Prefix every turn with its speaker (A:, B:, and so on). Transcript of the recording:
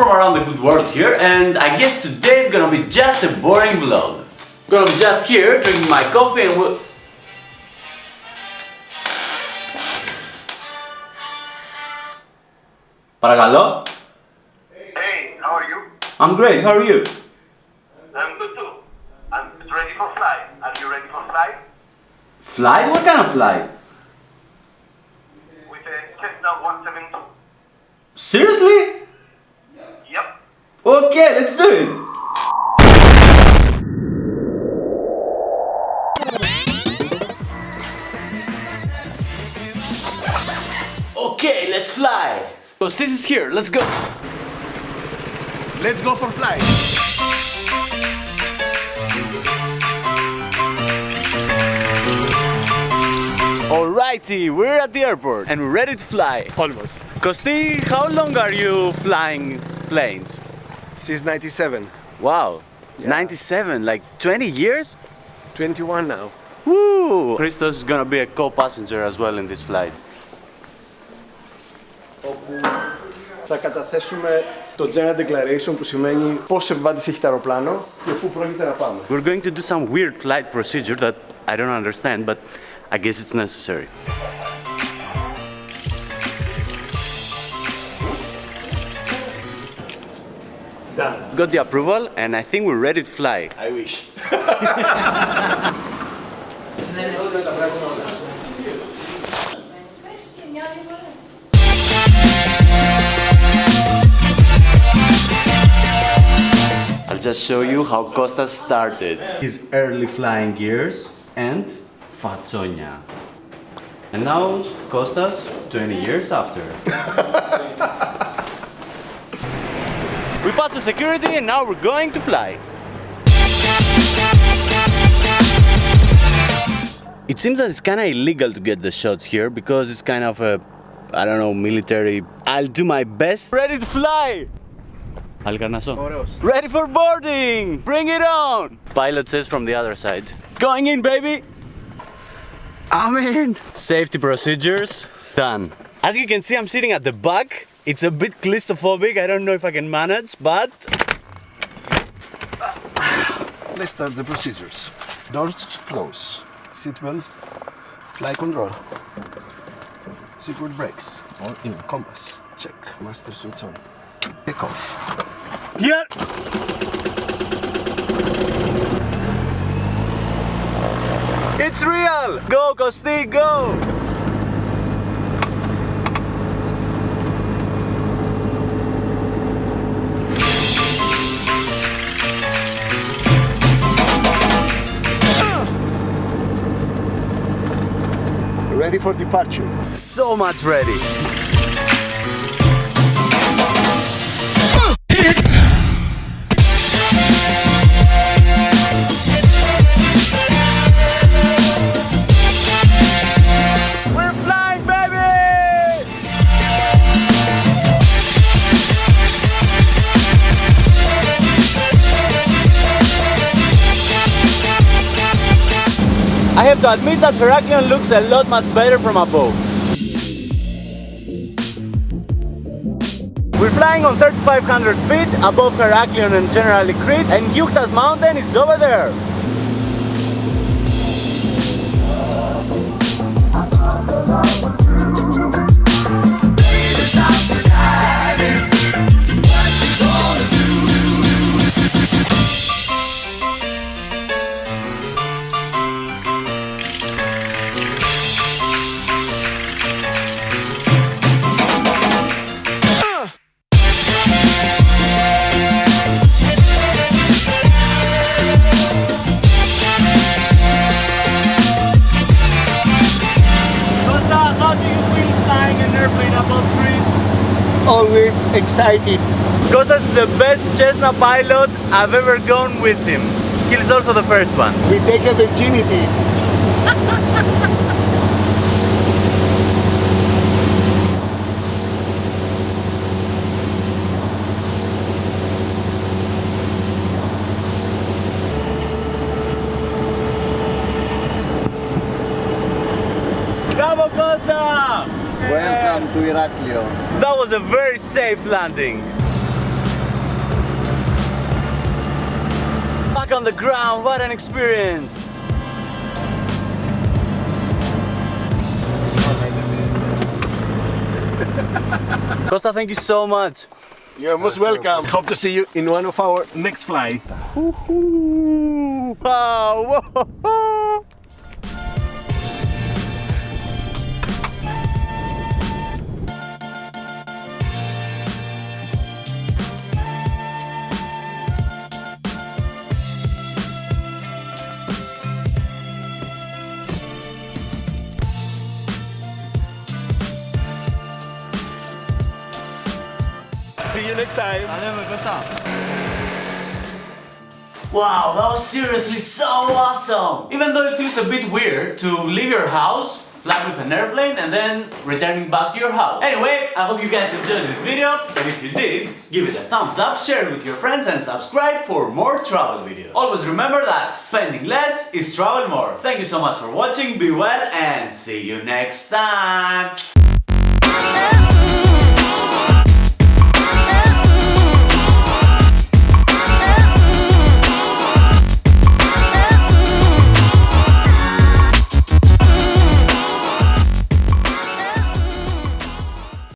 A: from around the good world here, and I guess today is gonna be just a boring vlog. Gonna be just here drinking my coffee and we'll... Παρακαλώ.
B: Hey, how are you?
A: I'm great, how are you?
B: I'm good too. I'm ready for flight. Are you ready for flight?
A: Flight? What kind of flight?
B: With a Cessna 172.
A: Seriously?
B: Yep.
A: Okay, let's do it! Okay, let's fly! Kostas is here, let's go!
C: Let's go for flight.
A: Alrighty, we're at the airport and we're ready to fly.
C: Almost.
A: Kosti, how long are you flying planes?
C: Since 97.
A: Wow,
C: Yeah.
A: 97, like 20 years?
C: 21 now.
A: Woo! Christos is gonna be a co-passenger as well in this flight.
C: Όπου θα καταθέσουμε το General Declaration που σημαίνει πόσους επιβάτες έχει το αεροπλάνο και πού πρόκειται να πάμε.
A: We're going to do some weird flight procedure that I don't understand, but I guess it's necessary.
C: Done.
A: Got the approval and I think we're ready to fly.
C: I wish.
A: I'll just show you how Kostas started. His early flying years and Fatsonia. And now Kostas, 20 years after. We passed the security and now we're going to fly. It seems that it's kind of illegal to get the shots here because it's kind of a, I don't know, military. I'll do my best. Ready to fly!
C: Ωραίος.
A: Ready for boarding! Bring it on! Pilot says from the other side. Going in, baby! I'm in! Safety procedures done. As you can see, I'm sitting at the back. It's a bit claustrophobic. I don't know if I can manage, but...
C: Let's start the procedures. Doors close. Seatbelt. Flight control. Secret brakes. All in. Compass. Check. Master switch on. Takeoff. Here!
A: It's real! Go, Kosti, go!
C: Ready for departure.
A: So much ready. We're flying, baby! I have to admit that Heraklion looks a lot much better from above. We're flying on 3,500 feet above Heraklion and generally Crete, and Kostas mountain is over there.
C: Always excited.
A: Kostas is the best Cessna pilot. I've ever gone with him. He's also the first one.
C: We take a virginities.
A: Bravo, Costa!
C: Welcome to Heraklion.
A: That was a very safe landing. back on the ground. What an experience. Costa, thank you so much.
C: You're most welcome. Hope to see you in one of our next flight.
A: Wow. Whoa.
C: See you next time.
A: Wow, that was seriously so awesome! Even though it feels a bit weird to leave your house, fly with an airplane, and then returning back to your house. Anyway, I hope you guys enjoyed this video, and if you did, give it a thumbs up, share it with your friends, and subscribe for more travel videos. Always remember that spending less is travel more. Thank you so much for watching, be well, and see you next time!